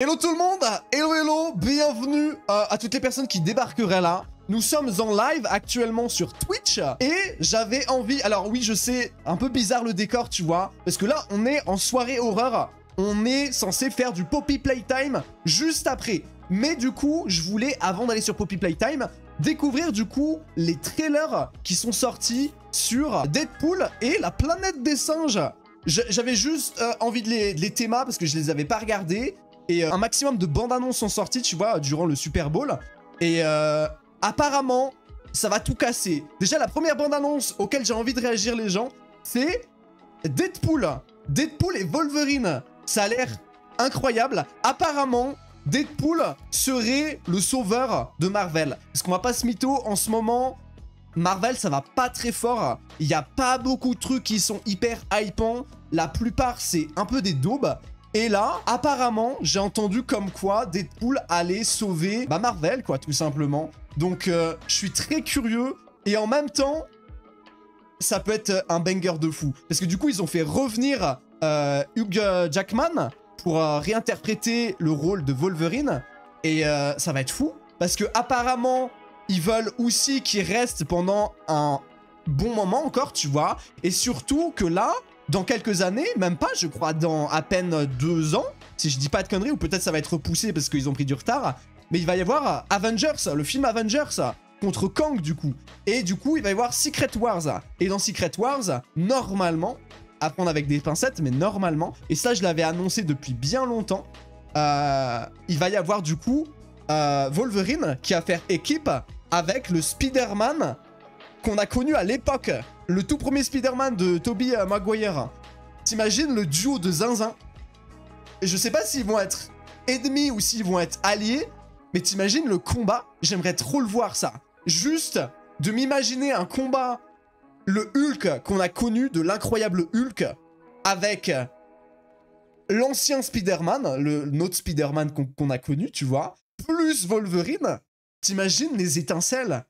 Hello tout le monde, hello, bienvenue à toutes les personnes qui débarqueraient là. Nous sommes en live actuellement sur Twitch et j'avais envie, alors oui je sais, un peu bizarre le décor tu vois, parce que là on est en soirée horreur, on est censé faire du Poppy Playtime juste après. Mais du coup, je voulais, avant d'aller sur Poppy Playtime, découvrir du coup les trailers qui sont sortis sur Deadpool et la planète des singes. J'avais juste envie de les thémas parce que je les avais pas regardés. Et un maximum de bandes annonces sont sorties, tu vois, durant le Super Bowl. Et apparemment, ça va tout casser. Déjà, la première bande annonce auquel j'ai envie de réagir les gens, c'est Deadpool. Deadpool et Wolverine. Ça a l'air incroyable. Apparemment, Deadpool serait le sauveur de Marvel. Parce qu'on va pas se mytho, en ce moment, Marvel, ça va pas très fort. Il y a pas beaucoup de trucs qui sont hyper hypants. La plupart, c'est un peu des daubes. Et là, apparemment, j'ai entendu comme quoi Deadpool allait sauver Marvel, quoi, tout simplement. Donc, je suis très curieux. Et en même temps, ça peut être un banger de fou. Parce que du coup, ils ont fait revenir Hugh Jackman pour réinterpréter le rôle de Wolverine. Et ça va être fou. Parce que apparemment, ils veulent aussi qu'il reste pendant un bon moment encore, tu vois. Et surtout que là... Dans quelques années, même pas, je crois dans à peine 2 ans, si je dis pas de conneries, ou peut-être ça va être repoussé parce qu'ils ont pris du retard, mais il va y avoir Avengers, le film Avengers, contre Kang du coup. Et du coup, il va y avoir Secret Wars. Et dans Secret Wars, normalement, à prendre avec des pincettes, mais normalement, et ça je l'avais annoncé depuis bien longtemps, il va y avoir du coup Wolverine qui va faire équipe avec le Spider-Man qu'on a connu à l'époque, le tout premier Spider-Man de Tobey Maguire. T'imagines le duo de zinzin? Et je sais pas s'ils vont être ennemis ou s'ils vont être alliés, mais t'imagines le combat? J'aimerais trop le voir ça. Juste de m'imaginer un combat, le Hulk qu'on a connu, de l'incroyable Hulk, avec l'ancien Spider-Man, notre Spider-Man qu'on a connu, tu vois, plus Wolverine. T'imagines les étincelles?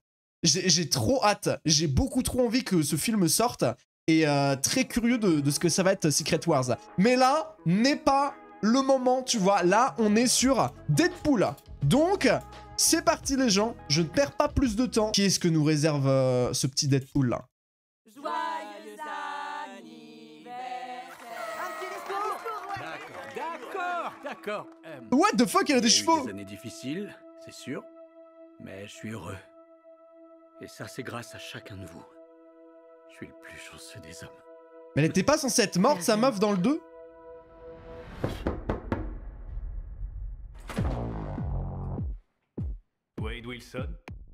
J'ai trop hâte, j'ai beaucoup trop envie que ce film sorte et très curieux de ce que ça va être Secret Wars. Mais là, n'est pas le moment, tu vois, là on est sur Deadpool. Donc, c'est parti les gens, je ne perds pas plus de temps. Qui est-ce que nous réserve ce petit Deadpool là? Joyeux anniversaire. Un petit discours. D'accord. What the fuck, il a des eu chevaux? des années difficiles, c'est sûr, mais je suis heureux. Et ça, c'est grâce à chacun de vous. Je suis le plus chanceux des hommes. Mais elle était pas censée être morte, sa meuf, dans le 2? Wade Wilson?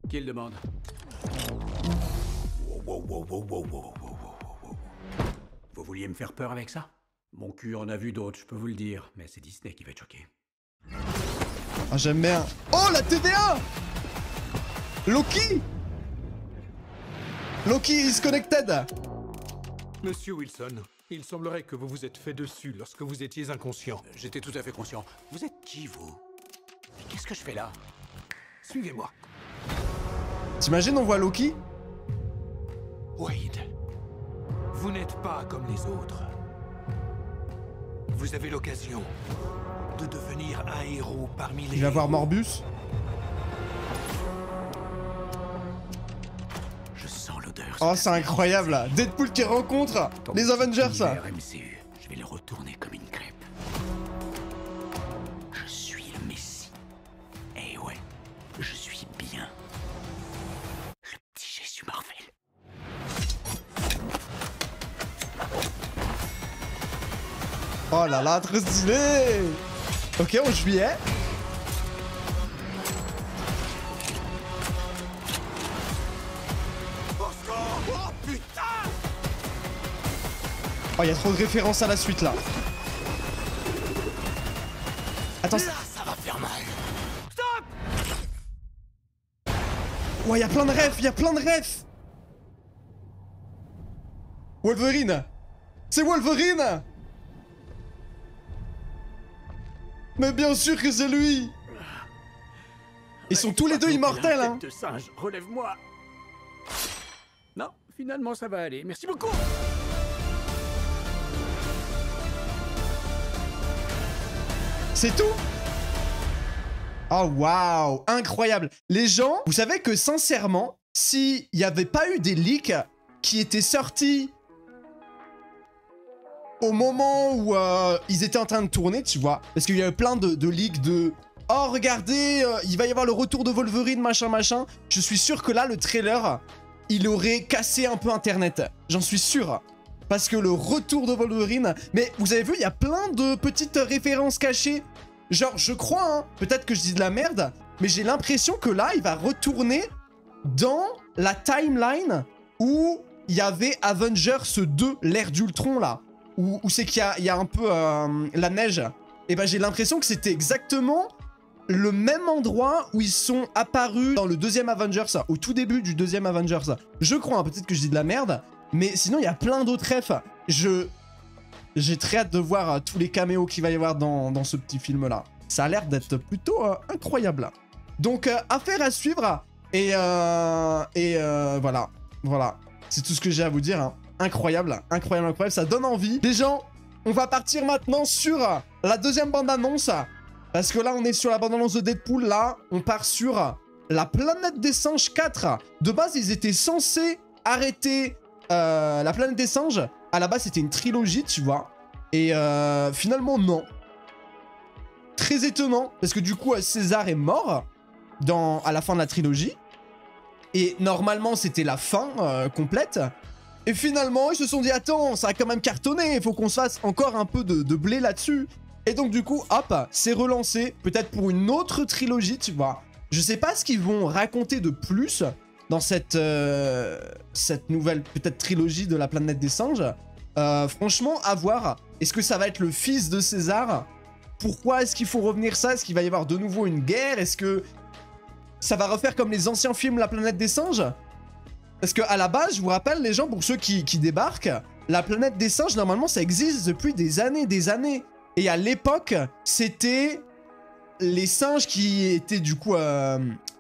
Qui le demande? Vous vouliez me faire peur avec ça? Mon cul en a vu d'autres, je peux vous le dire, mais c'est Disney qui va être choqué. Ah, j'aime bien. Oh, la TVA! Loki! Loki is connected! Monsieur Wilson, il semblerait que vous vous êtes fait dessus lorsque vous étiez inconscient. J'étais tout à fait conscient. Vous êtes qui, vous? Mais qu'est-ce que je fais là? Suivez-moi. T'imagines, on voit Loki? Wade, vous n'êtes pas comme les autres. Vous avez l'occasion de devenir un héros parmi les Il va voir héros. Morbus. Je sens l'odeur. Oh, c'est incroyable là. Deadpool qui rencontre les Avengers. MCU, je vais le retourner comme une crêpe. Je suis le Messie. Eh ouais, je suis bien. Le petit Jésus Marvel. Oh là là, trop stylé. Ok, en juillet. Oh, il y a trop de références à la suite là. Attends. Là, ça va faire mal. Ouais, il y a plein de refs, il y a plein de refs. Wolverine. C'est Wolverine. Mais bien sûr que c'est lui. Ils sont tous les deux immortels, hein. Tête de singe, relève-moi. Non, finalement ça va aller. Merci beaucoup. C'est tout? Oh waouh, incroyable. Les gens, vous savez que sincèrement, s'il n'y avait pas eu des leaks qui étaient sortis au moment où ils étaient en train de tourner, tu vois, parce qu'il y avait plein de leaks de « Oh, regardez, il va y avoir le retour de Wolverine, machin, machin », je suis sûr que là, le trailer, il aurait cassé un peu Internet. J'en suis sûr. Parce que le retour de Wolverine... Mais vous avez vu, il y a plein de petites références cachées. Genre, je crois, hein, peut-être que je dis de la merde, mais j'ai l'impression que là, il va retourner dans la timeline où il y avait Avengers 2, l'ère d'Ultron, là. Où c'est qu'il y a un peu la neige. Et ben, j'ai l'impression que c'était exactement le même endroit où ils sont apparus dans le deuxième Avengers, au tout début du deuxième Avengers. Je crois, hein, peut-être que je dis de la merde, mais sinon, il y a plein d'autres refs. J'ai très hâte de voir tous les caméos qu'il va y avoir dans ce petit film-là. Ça a l'air d'être plutôt incroyable. Donc, affaire à suivre. Et voilà. Voilà. C'est tout ce que j'ai à vous dire. Hein. Incroyable, incroyable, incroyable. Ça donne envie. Les gens, on va partir maintenant sur la deuxième bande-annonce. Parce que là, on est sur la bande-annonce de Deadpool. Là, on part sur la planète des singes 4. De base, ils étaient censés arrêter la planète des singes. À la base, c'était une trilogie, tu vois. Et finalement, non. Très étonnant. Parce que du coup, César est mort à la fin de la trilogie. Et normalement, c'était la fin complète. Et finalement, ils se sont dit, attends, ça a quand même cartonné. Il faut qu'on se fasse encore un peu de blé là-dessus. Et donc, du coup, hop, c'est relancé. Peut-être pour une autre trilogie, tu vois. Je sais pas ce qu'ils vont raconter de plus dans cette nouvelle, peut-être, trilogie de la planète des singes. Franchement, à voir. Est-ce que ça va être le fils de César? Pourquoi est-ce qu'il faut revenir ça? Est-ce qu'il va y avoir de nouveau une guerre? Est-ce que ça va refaire comme les anciens films La planète des singes? Parce qu'à la base, je vous rappelle, les gens, pour ceux qui débarquent, la planète des singes, normalement, ça existe depuis des années, des années. Et à l'époque, c'était les singes qui étaient du coup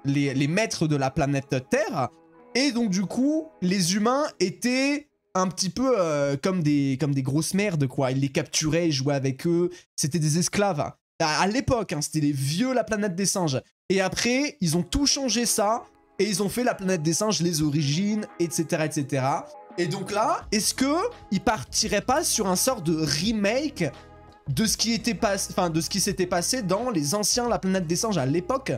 les maîtres de la planète Terre. Et donc du coup, les humains étaient un petit peu comme des grosses merdes, quoi. Ils les capturaient, ils jouaient avec eux. C'était des esclaves. À l'époque, hein, c'était les vieux la planète des singes. Et après, ils ont tout changé ça. Et ils ont fait la planète des singes, les origines, etc., etc. Et donc là, est-ce que ils partiraient pas sur un sort de remake de ce qui était de ce qui s'était passé dans les anciens La planète des singes à l'époque?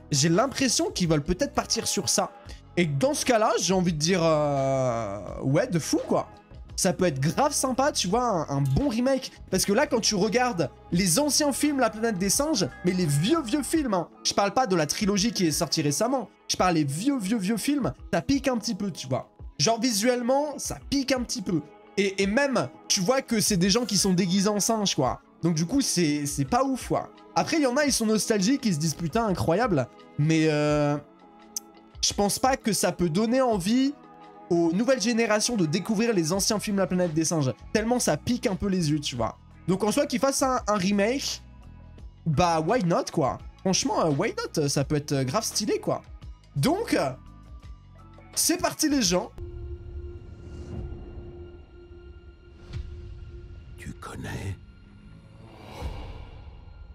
J'ai l'impression qu'ils veulent peut-être partir sur ça. Et dans ce cas-là, j'ai envie de dire ouais, de fou quoi. Ça peut être grave sympa, tu vois, un bon remake. Parce que là, quand tu regardes les anciens films La planète des singes, mais les vieux films, hein, je parle pas de la trilogie qui est sortie récemment, je parle des vieux films, ça pique un petit peu, tu vois. Genre visuellement, ça pique un petit peu. Et même, tu vois que c'est des gens qui sont déguisés en singes, quoi. Donc du coup, c'est pas ouf, quoi. Après, il y en a, ils sont nostalgiques, ils se disent putain, incroyable. Mais je pense pas que ça peut donner envie aux nouvelles générations de découvrir les anciens films La planète des singes. Tellement ça pique un peu les yeux, tu vois. Donc en soi, qu'ils fassent un remake, bah why not, quoi. Franchement, why not? Ça peut être grave stylé, quoi. Donc, c'est parti les gens. Tu connais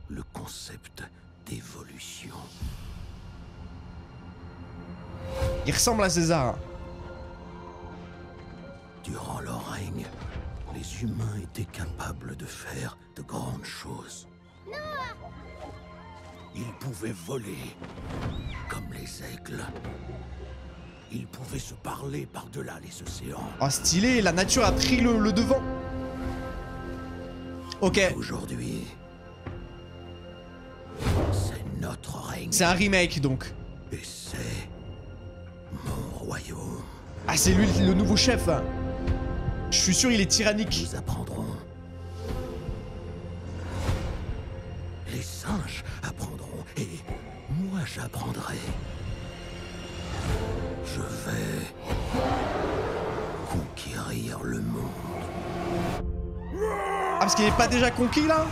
le concept d'évolution? Il ressemble à César. Durant leur règne, les humains étaient capables de faire de grandes choses. Ils pouvaient voler comme les aigles. Ils pouvaient se parler par-delà les océans. Oh, stylé, la nature a pris le devant. Ok. Aujourd'hui, c'est notre règne. C'est un remake, donc. Et c'est mon royaume. Ah, c'est lui le nouveau chef. Je suis sûr, il est tyrannique. Nous apprendrons. Les singes apprendront. Et moi, j'apprendrai. Je vais conquérir le monde. Ah, parce qu'il n'est pas déjà conquis, là?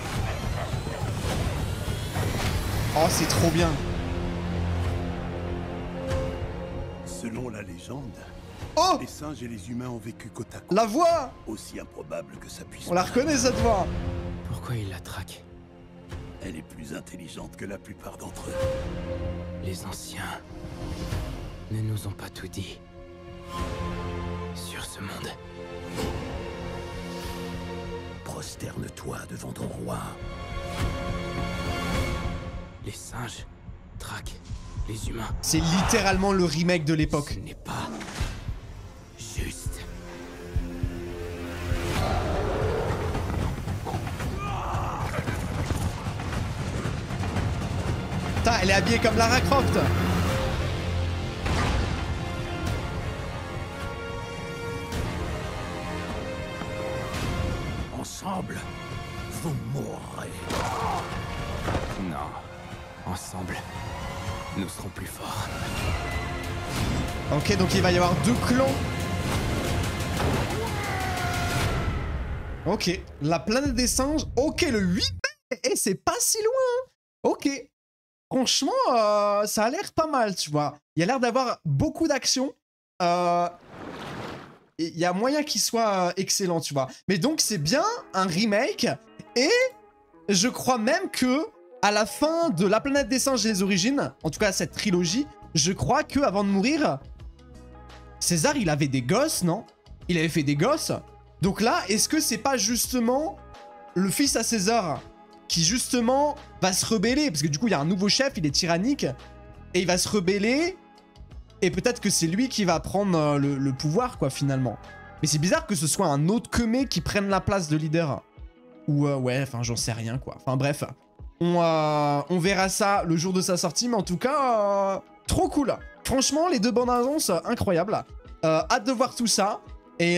Oh, c'est trop bien. Selon la légende, Oh, les singes et les humains ont vécu côte à côte. la voix. Aussi improbable que ça puisse On la paraître. reconnaît, cette voix. Pourquoi il la traque? Elle est plus intelligente que la plupart d'entre eux. Les anciens ne nous ont pas tout dit sur ce monde. Prosterne-toi devant ton roi. Les singes traquent les humains. C'est littéralement le remake de l'époque. Ce n'est pas juste. Putain, elle est habillée comme Lara Croft. Ensemble, vous mourrez. Non. Ensemble, nous serons plus forts. Ok, donc il va y avoir 2 clans. Ok, la planète des singes. Ok, le 8 mai. Et c'est pas si loin. Ok. Franchement, ça a l'air pas mal, tu vois. Il y a l'air d'avoir beaucoup d'action. Il y a moyen qu'il soit excellent, tu vois. Mais donc, c'est bien un remake. Et je crois même que à la fin de La planète des singes et les origines, en tout cas cette trilogie, je crois que avant de mourir, César, il avait des gosses, non? Il avait fait des gosses. Donc là, est-ce que c'est pas justement le fils à César qui justement va se rebeller? Parce que du coup, il y a un nouveau chef, il est tyrannique. Et il va se rebeller. Et peut-être que c'est lui qui va prendre le pouvoir, quoi, finalement. Mais c'est bizarre que ce soit un autre Kemé qui prenne la place de leader. Ou ouais, enfin, j'en sais rien, quoi. Enfin, bref. On verra ça le jour de sa sortie. Mais en tout cas, trop cool. Franchement, les 2 bandes annonces, incroyables. Hâte de voir tout ça. Et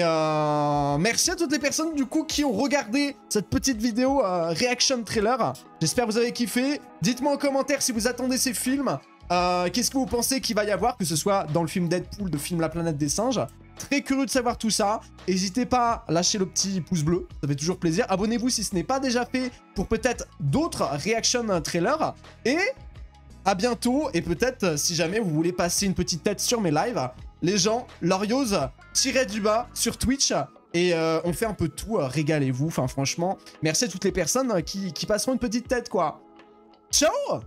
merci à toutes les personnes du coup qui ont regardé cette petite vidéo reaction trailer. J'espère que vous avez kiffé. Dites-moi en commentaire si vous attendez ces films. Qu'est-ce que vous pensez qu'il va y avoir, que ce soit dans le film Deadpool, de film La planète des singes. Très curieux de savoir tout ça. N'hésitez pas à lâcher le petit pouce bleu, ça fait toujours plaisir. Abonnez-vous si ce n'est pas déjà fait pour peut-être d'autres reaction trailers. Et à bientôt. Et peut-être si jamais vous voulez passer une petite tête sur mes lives, les gens, Lorios, tirez du bas sur Twitch. Et on fait un peu de tout, régalez-vous. Enfin franchement, merci à toutes les personnes qui passeront une petite tête, quoi. Ciao!